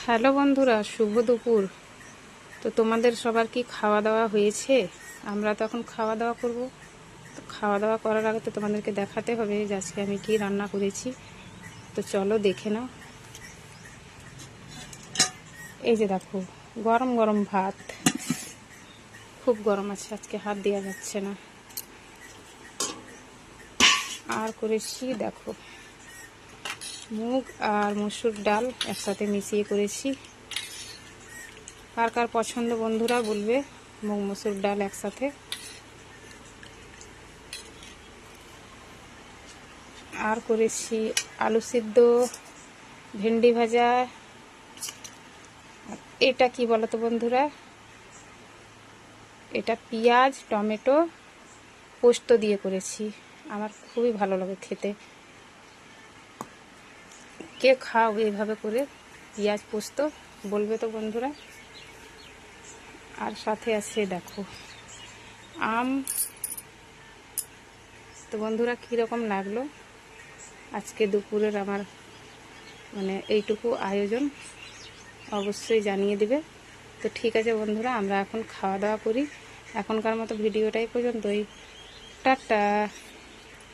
Hello বন্ধুরা, শুভ দুপুর। তো তোমাদের সবার কি খাওয়া দাওয়া হয়েছে? আমরা তো এখন খাওয়া দাওয়া করব। তো খাওয়া দাওয়া করার আগে তো তোমাদেরকে দেখাতে হবে যে আজকে আমি কি রান্না করেছি। তো চলো দেখে নাও। এই যে দেখো, গরম গরম ভাত, খুব গরম আছে, আজকে হাত দেওয়া যাচ্ছে না। আর করেছি দেখো, মুগ আর মসুর ডাল একসাথে মিশিয়ে করেছি। কার কার পছন্দ বন্ধুরা বলবে মুগ মসুর ডাল একসাথে। আর করেছি আলু সিদ্ধ, ভেন্ডি ভাজা। এটা কি বলো তো বন্ধুরা, এটা পেঁয়াজ টমেটো পোস্ত দিয়ে করেছি। আমার খুবই ভালো লাগে খেতে। কে খাও এইভাবে করে পেঁয়াজ পোস্ত বলবে তো বন্ধুরা। আর সাথে আছে দেখো আম। তো বন্ধুরা কীরকম লাগলো আজকে দুপুরের আমার এইটুকু আয়োজন, অবশ্যই জানিয়ে দিবে। তো ঠিক আছে বন্ধুরা, আমরা এখন খাওয়া দাওয়া করি। এখনকার মতো ভিডিওটাই পর্যন্তই। টাটা।